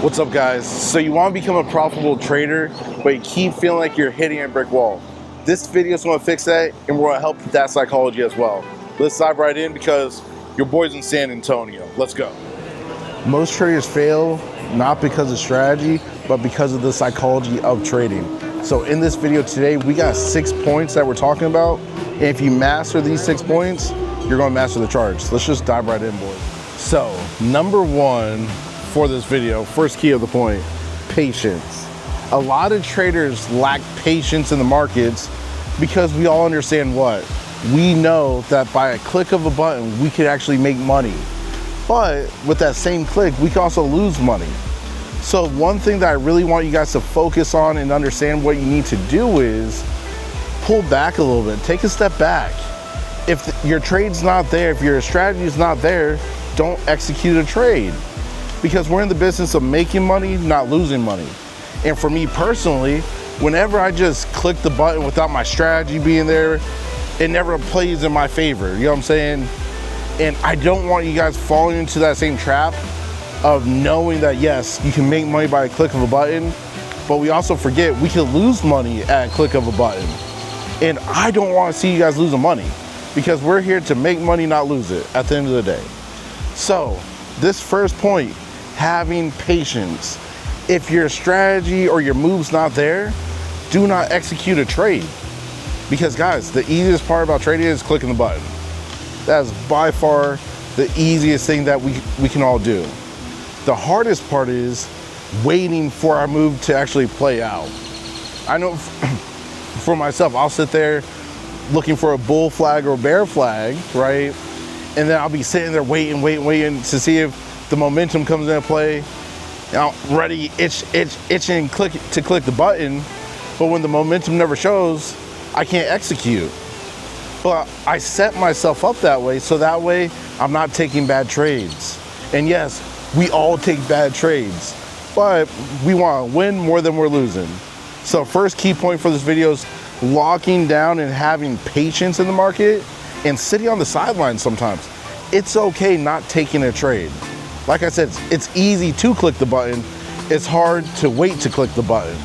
What's up, guys? So you want to become a profitable trader, but you keep feeling like you're hitting a brick wall. This video is going to fix that, and we're going to help with that psychology as well. Let's dive right in because your boy's in San Antonio. Let's go. Most traders fail not because of strategy, but because of the psychology of trading. So in this video today, we got 6 points that we're talking about. And if you master these 6 points, you're going to master the charts. Let's just dive right in, boys. So number one for this video, first key of the point, patience. A lot of traders lack patience in the markets because we all understand what? We know that by a click of a button, we could actually make money. But with that same click, we can also lose money. So one thing that I really want you guys to focus on and understand what you need to do is pull back a little bit, take a step back. If your trade's not there, if your strategy's not there, don't execute a trade. Because we're in the business of making money, not losing money. And for me personally, whenever I just click the button without my strategy being there, it never plays in my favor, you know what I'm saying? And I don't want you guys falling into that same trap of knowing that yes, you can make money by a click of a button, but we also forget we can lose money at a click of a button. And I don't want to see you guys losing money because we're here to make money, not lose it at the end of the day. So this first point, having patience. If your strategy or your move's not there, do not execute a trade. Because guys, the easiest part about trading is clicking the button. That is by far the easiest thing that we can all do. The hardest part is waiting for our move to actually play out. I know for myself, I'll sit there looking for a bull flag or bear flag, right? And then I'll be sitting there waiting to see if the momentum comes into play. Now, ready, itching to click the button, but when the momentum never shows, I can't execute. But I set myself up that way, so that way I'm not taking bad trades. And yes, we all take bad trades, but we want to win more than we're losing. So first key point for this video is locking down and having patience in the market and sitting on the sidelines sometimes. It's okay not taking a trade. Like I said, it's easy to click the button. It's hard to wait to click the button.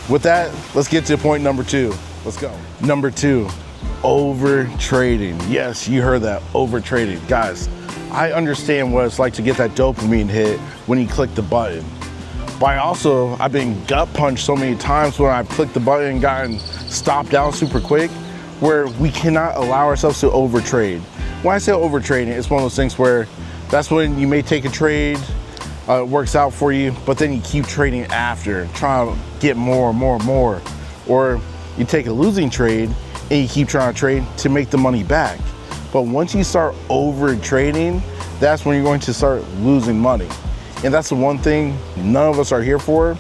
With that, let's get to point number two. Let's go. Number two, over trading. Yes, you heard that, over trading. Guys, I understand what it's like to get that dopamine hit when you click the button. But I've been gut punched so many times when I've clicked the button and gotten stopped out super quick, where we cannot allow ourselves to over trade. When I say over trading, it's one of those things where that's when you may take a trade, it works out for you, but then you keep trading after, trying to get more and more and more. Or you take a losing trade and you keep trying to trade to make the money back. But once you start over trading, that's when you're going to start losing money. And that's the one thing none of us are here for.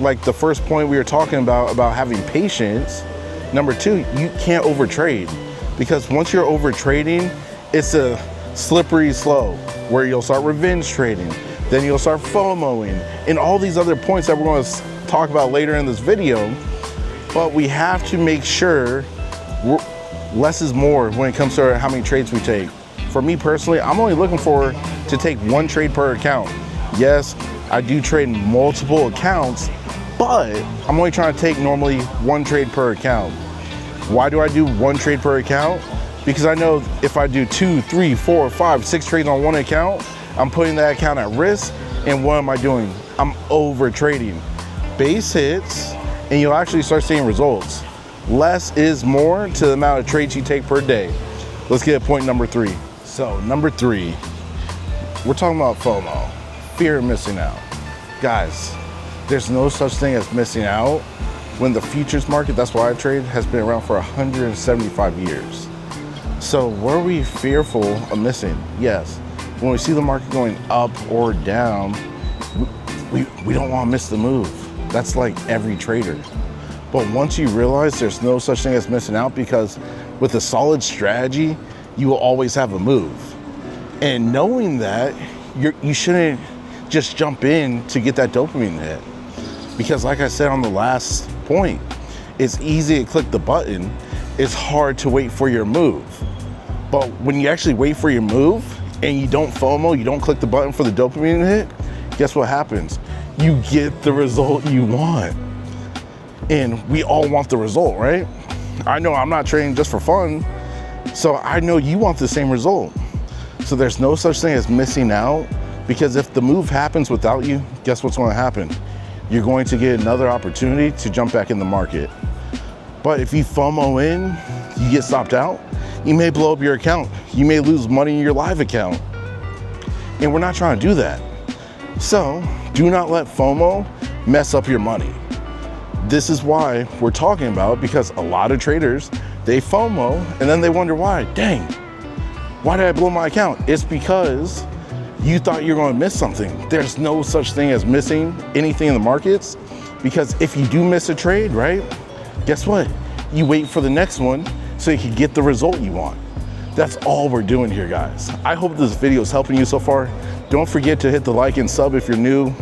Like the first point we were talking about having patience. Number two, you can't over trade, because once you're over trading, it's a slippery slope where you'll start revenge trading, then you'll start FOMOing, and all these other points that we're going to talk about later in this video. But we have to make sure less is more when it comes to how many trades we take. For me personally, I'm only looking to take 1 trade per account. Yes, I do trade multiple accounts, but I'm only trying to take normally 1 trade per account. Why do I do 1 trade per account? Because I know if I do 2, 3, 4, 5, 6 trades on 1 account, I'm putting that account at risk. And what am I doing? I'm over trading. Base hits, and you'll actually start seeing results. Less is more to the amount of trades you take per day. Let's get to point number 3. So number 3, we're talking about FOMO, fear of missing out. Guys, there's no such thing as missing out when the futures market, that's why I trade, has been around for 175 years. So were we fearful of missing? Yes. When we see the market going up or down, we don't want to miss the move. That's like every trader. But once you realize there's no such thing as missing out, because with a solid strategy, you will always have a move. And knowing that, you shouldn't just jump in to get that dopamine hit. Because like I said on the last point, it's easy to click the button. It's hard to wait for your move. But when you actually wait for your move and you don't FOMO, you don't click the button for the dopamine hit, guess what happens? you get the result you want. And we all want the result, right? I know I'm not trading just for fun, so I know you want the same result. So there's no such thing as missing out, because if the move happens without you, guess what's going to happen? You're going to get another opportunity to jump back in the market. But if you FOMO in, you get stopped out, you may blow up your account. You may lose money in your live account. And we're not trying to do that. So do not let FOMO mess up your money. This is why we're talking about it, because a lot of traders, they FOMO and then they wonder why. Dang, why did I blow my account? It's because you thought you were going to miss something. There's no such thing as missing anything in the markets, because if you do miss a trade, right, guess what? You wait for the next one so you can get the result you want. That's all we're doing here, guys. I hope this video is helping you so far. Don't forget to hit the like and sub if you're new.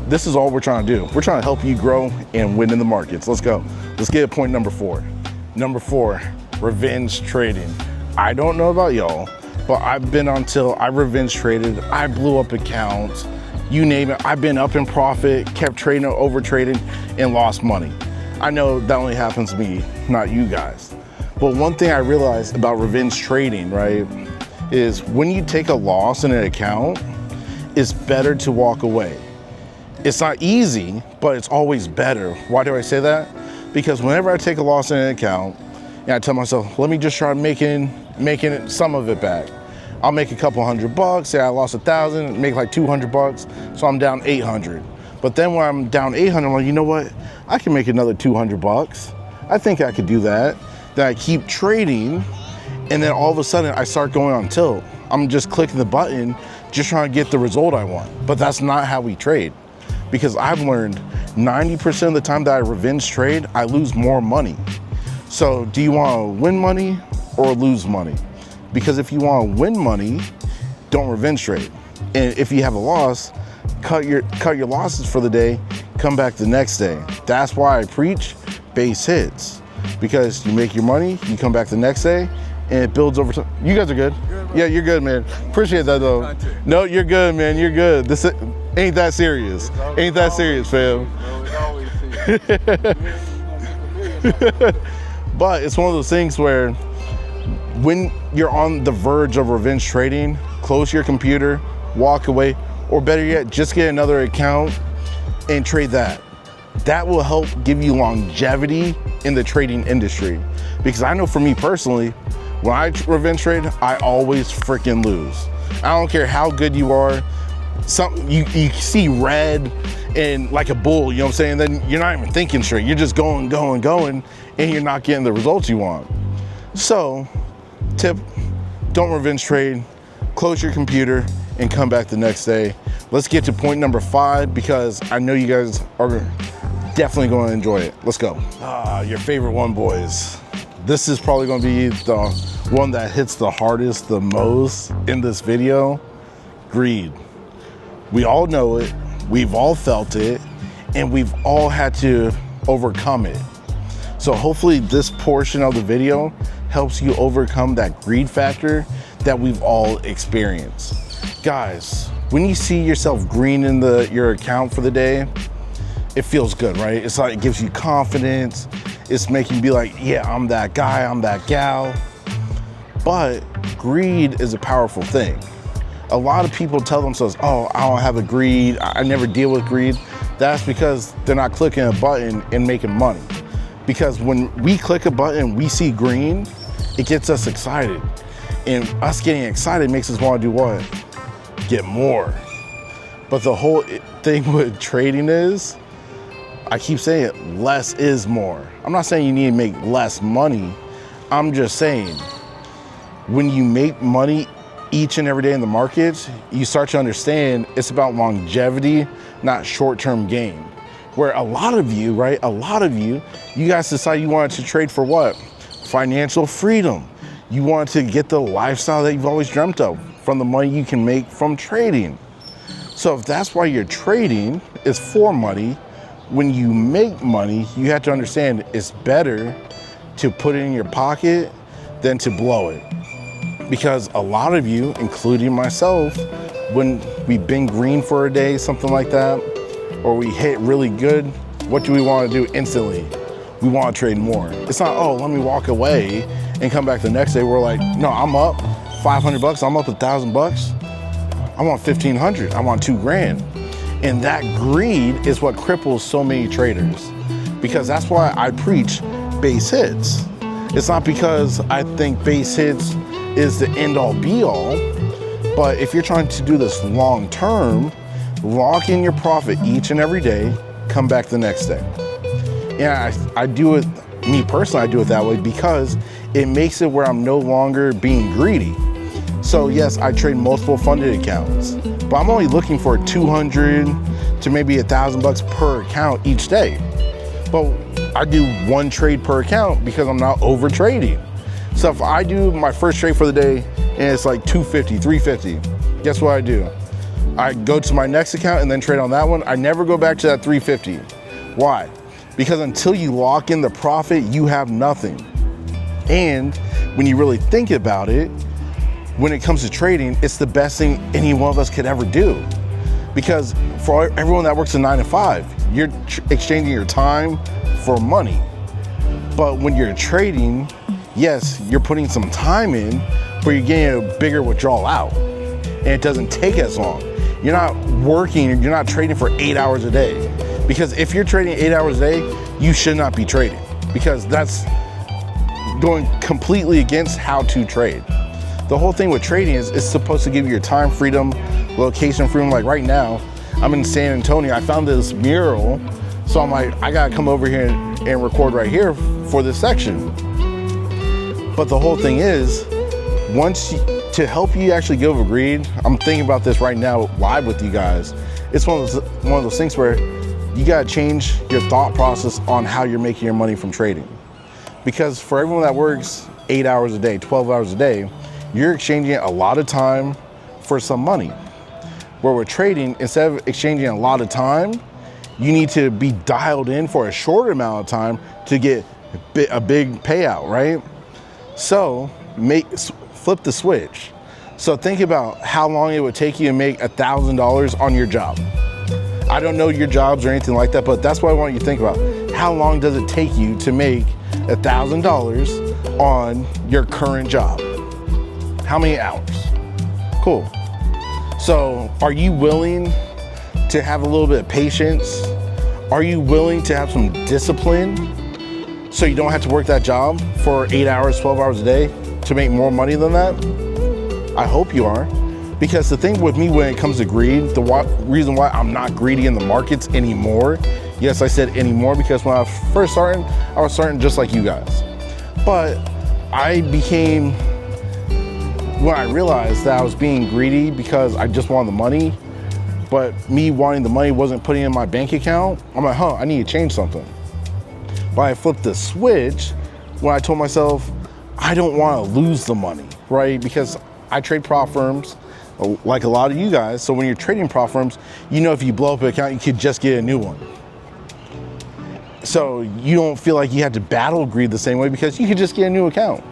This is all we're trying to do. We're trying to help you grow and win in the markets. Let's go. Let's get to point number 4. Number 4, revenge trading. I don't know about y'all, but I've been on till I revenge traded. I blew up accounts, you name it. I've been up in profit, kept trading, over trading, and lost money. I know that only happens to me, not you guys. But one thing I realized about revenge trading, right, is when you take a loss in an account, it's better to walk away. It's not easy, but it's always better. Why do I say that? Because whenever I take a loss in an account, and I tell myself, let me just try making some of it back. I'll make a couple $100, say I lost 1,000, make like $200, so I'm down 800. But then when I'm down 800, I'm like, you know what? I can make another $200. I think I could do that. Then I keep trading, and then all of a sudden I start going on tilt. I'm just clicking the button, just trying to get the result I want. But that's not how we trade. Because I've learned 90% of the time that I revenge trade, I lose more money. So do you want to win money or lose money? Because if you want to win money, don't revenge trade. And if you have a loss, cut your losses for the day, come back the next day. That's why I preach base hits. Because you make your money, you come back the next day, and it builds over time. You guys are good? Yeah, you're good, man. Appreciate that, though. No, you're good, man. You're good. This ain't that serious. Ain't that serious, fam. But it's one of those things where when you're on the verge of revenge trading, close your computer, walk away, or better yet, just get another account and trade that. That will help give you longevity in the trading industry. Because I know for me personally, when I revenge trade, I always freaking lose. I don't care how good you are. You see red and like a bull, you know what I'm saying? Then you're not even thinking straight. You're just going, and you're not getting the results you want. So, tip, don't revenge trade, close your computer, and come back the next day. Let's get to point number 5, because I know you guys are definitely going to enjoy it. Let's go. Your favorite one, boys. This is probably going to be the one that hits the hardest, the most in this video. Greed. We all know it, we've all felt it, and we've all had to overcome it. So hopefully this portion of the video helps you overcome that greed factor that we've all experienced. Guys, when you see yourself green in your account for the day, it feels good, right? It's like it gives you confidence. It's making you be like, yeah, I'm that guy, I'm that gal. But greed is a powerful thing. A lot of people tell themselves, oh, I don't have a greed, I never deal with greed. That's because they're not clicking a button and making money. Because when we click a button, we see green, it gets us excited. And us getting excited makes us want to do what? Get more. But the whole thing with trading is, I keep saying it, less is more. I'm not saying you need to make less money. I'm just saying, when you make money each and every day in the markets, you start to understand it's about longevity, not short-term gain. Where a lot of you, right, you guys decide you wanted to trade for what? Financial freedom. You wanted to get the lifestyle that you've always dreamt of from the money you can make from trading. So if that's why you're trading, is for money, when you make money, you have to understand it's better to put it in your pocket than to blow it. Because a lot of you, including myself, when we've been green for a day, something like that, or we hit really good, what do we want to do instantly? We want to trade more. It's not, oh, let me walk away and come back the next day. We're like, no, I'm up $500, I'm up $1,000. I want 1,500, I want 2 grand. And that greed is what cripples so many traders, because that's why I preach base hits. It's not because I think base hits is the end all be all, but if you're trying to do this long term, lock in your profit each and every day, come back the next day. And I do it, me personally, I do it that way because it makes it where I'm no longer being greedy. So yes, I trade multiple funded accounts, but I'm only looking for 200 to maybe $1,000 per account each day. But I do 1 trade per account because I'm not over trading. So if I do my first trade for the day and it's like 250, 350, guess what I do? I go to my next account and then trade on that one. I never go back to that 350. Why? Because until you lock in the profit, you have nothing. And when you really think about it, when it comes to trading, it's the best thing any one of us could ever do. Because for everyone that works a 9 to 5, you're exchanging your time for money. But when you're trading, yes, you're putting some time in, but you're getting a bigger withdrawal out. And it doesn't take as long. You're not working, you're not trading for 8 hours a day. Because if you're trading 8 hours a day, you should not be trading, because that's going completely against how to trade. The whole thing with trading is it's supposed to give you your time freedom, location freedom. Like right now, I'm in San Antonio. I found this mural, so I'm like, I gotta come over here and record right here for this section. But the whole thing is, to help you actually get over greed, I'm thinking about this right now live with you guys. It's one of those things where you gotta change your thought process on how you're making your money from trading. Because for everyone that works 8 hours a day, 12 hours a day, you're exchanging a lot of time for some money. Where we're trading, instead of exchanging a lot of time, you need to be dialed in for a shorter amount of time to get a big payout, right? So flip the switch. So think about how long it would take you to make $1,000 on your job. I don't know your jobs or anything like that, but that's what I want you to think about. How long does it take you to make $1,000 on your current job? How many hours? Cool. So are you willing to have a little bit of patience? Are you willing to have some discipline so you don't have to work that job for 8 hours, 12 hours a day to make more money than that? I hope you are. Because the thing with me when it comes to greed, the reason why I'm not greedy in the markets anymore, yes, I said anymore, because when I first started, I was starting just like you guys. But when I realized that I was being greedy because I just wanted the money, but me wanting the money wasn't putting in my bank account, I'm like, I need to change something. But I flipped the switch when I told myself, I don't want to lose the money, right? Because I trade prop firms, like a lot of you guys. So when you're trading prop firms, you know if you blow up an account, you could just get a new one. So you don't feel like you had to battle greed the same way because you could just get a new account.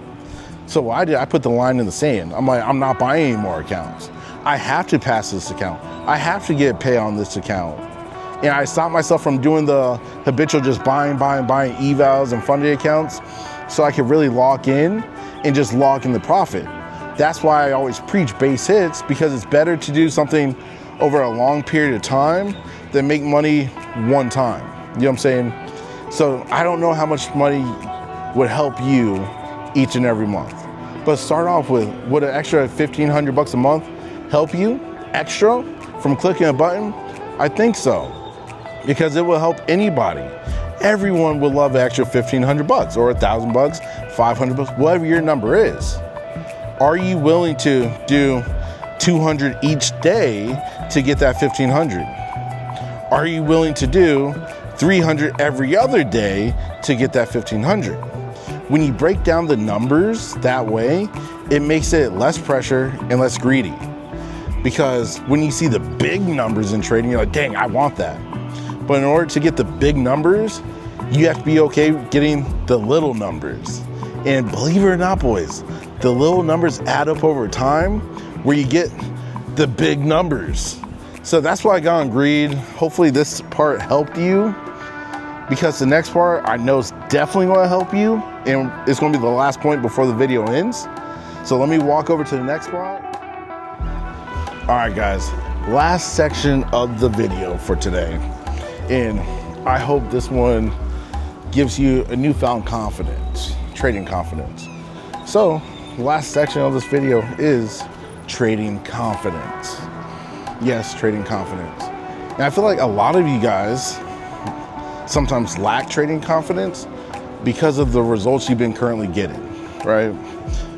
So what I did, I put the line in the sand. I'm like, I'm not buying any more accounts. I have to pass this account. I have to get pay on this account. And I stopped myself from doing the habitual just buying evals and funded accounts, so I could really lock in and just lock in the profit. That's why I always preach base hits, because it's better to do something over a long period of time than make money one time. You know what I'm saying? So I don't know how much money would help you each and every month, but start off with, would an extra $1,500 a month help you extra from clicking a button? I think so, because it will help anybody. Everyone would love an extra $1,500 or $1,000, $500, whatever your number is. Are you willing to do 200 each day to get that 1,500? Are you willing to do 300 every other day to get that 1,500? When you break down the numbers that way, it makes it less pressure and less greedy. Because when you see the big numbers in trading, you're like, dang, I want that. But in order to get the big numbers, you have to be okay getting the little numbers. And believe it or not, boys, the little numbers add up over time where you get the big numbers. So that's why I got on greed. Hopefully this part helped you, because the next part I know is definitely going to help you, and it's going to be the last point before the video ends. So let me walk over to the next part. All right, guys, last section of the video for today. And I hope this one gives you a newfound confidence, trading confidence. So the last section of this video is trading confidence. Yes, trading confidence. And I feel like a lot of you guys sometimes lack trading confidence because of the results you've been currently getting, right?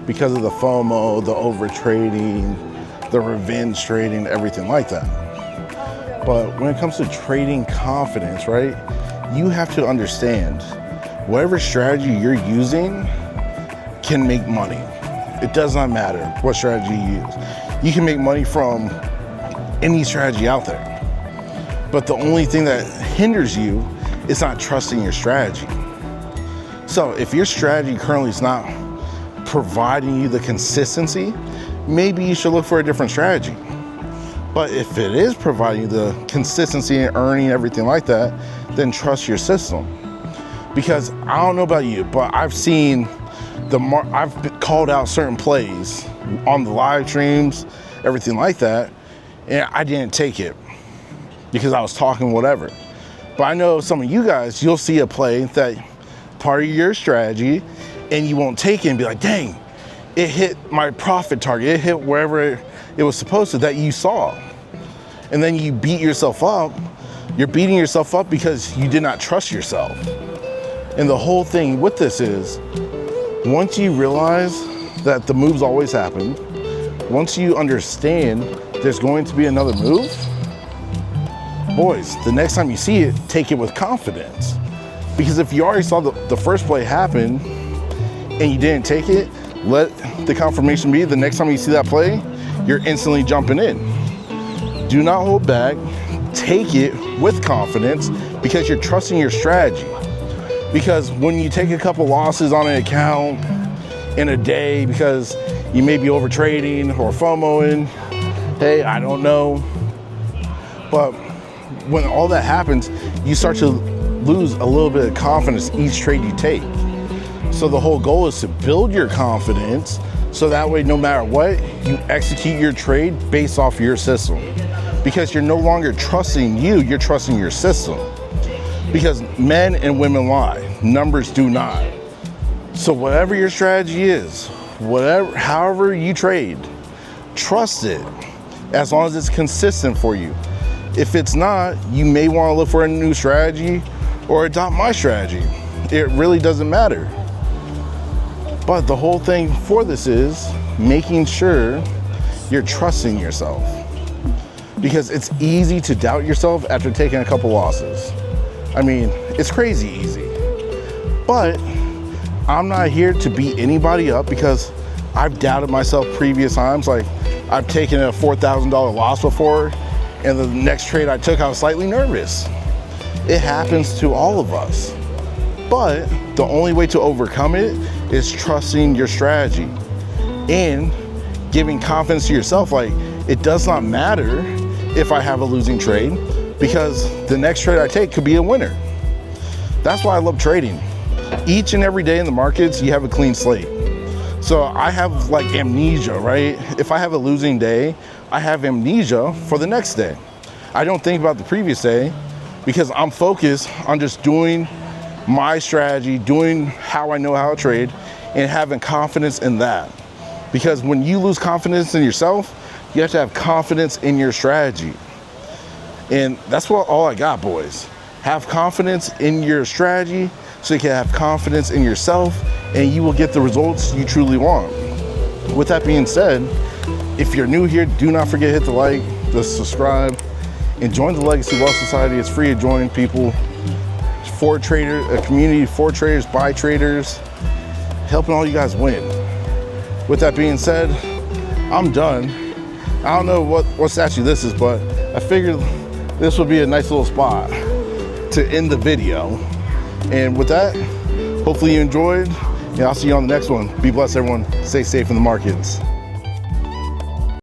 Because of the FOMO, the overtrading, the revenge trading, everything like that. But when it comes to trading confidence, right, you have to understand whatever strategy you're using can make money. It does not matter what strategy you use. You can make money from any strategy out there. But the only thing that hinders you is not trusting your strategy. So if your strategy currently is not providing you the consistency, maybe you should look for a different strategy. But if it is providing you the consistency and earning everything like that, then trust your system. Because I don't know about you, but I've seen I've called out certain plays on the live streams, everything like that, and I didn't take it because I was talking whatever. But I know some of you guys, you'll see a play that part of your strategy and you won't take it and be like, dang, it hit my profit target, it hit wherever it was supposed to that you saw. And then you beat yourself up. You're beating yourself up because you did not trust yourself. And the whole thing with this is, once you realize that the moves always happen, once you understand there's going to be another move, boys, the next time you see it, take it with confidence. Because if you already saw the first play happen and you didn't take it, let the confirmation be the next time you see that play, you're instantly jumping in. Do not hold back. Take it with confidence because you're trusting your strategy. Because when you take a couple losses on an account in a day because you may be overtrading or FOMOing, hey, I don't know. But when all that happens, you start to lose a little bit of confidence each trade you take. So the whole goal is to build your confidence so that way, no matter what, you execute your trade based off your system. Because you're no longer trusting you, you're trusting your system. Because men and women lie, numbers do not. So whatever your strategy is, however you trade, trust it as long as it's consistent for you. If it's not, you may want to look for a new strategy or adopt my strategy. It really doesn't matter. But the whole thing for this is making sure you're trusting yourself. Because it's easy to doubt yourself after taking a couple losses. I mean, it's crazy easy. But I'm not here to beat anybody up because I've doubted myself previous times. Like, I've taken a $4,000 loss before, and the next trade I took, I was slightly nervous. It happens to all of us. But the only way to overcome it is trusting your strategy and giving confidence to yourself. Like, it does not matter if I have a losing trade because the next trade I take could be a winner. That's why I love trading. Each and every day in the markets, you have a clean slate. So I have like amnesia, right? If I have a losing day, I have amnesia for the next day. I don't think about the previous day because I'm focused on just doing my strategy, doing how I know how to trade, and having confidence in that. Because when you lose confidence in yourself, you have to have confidence in your strategy. And that's all I got, boys. Have confidence in your strategy so you can have confidence in yourself and you will get the results you truly want. With that being said, if you're new here, do not forget to hit the like, the subscribe, and join the Legacy Wealth Society. It's free to join people. For traders, a community for traders, by traders, helping all you guys win. With that being said, I'm done. I don't know what statue this is, but I figured this would be a nice little spot to end the video. And with that, hopefully you enjoyed, and I'll see you on the next one. Be blessed, everyone. Stay safe in the markets.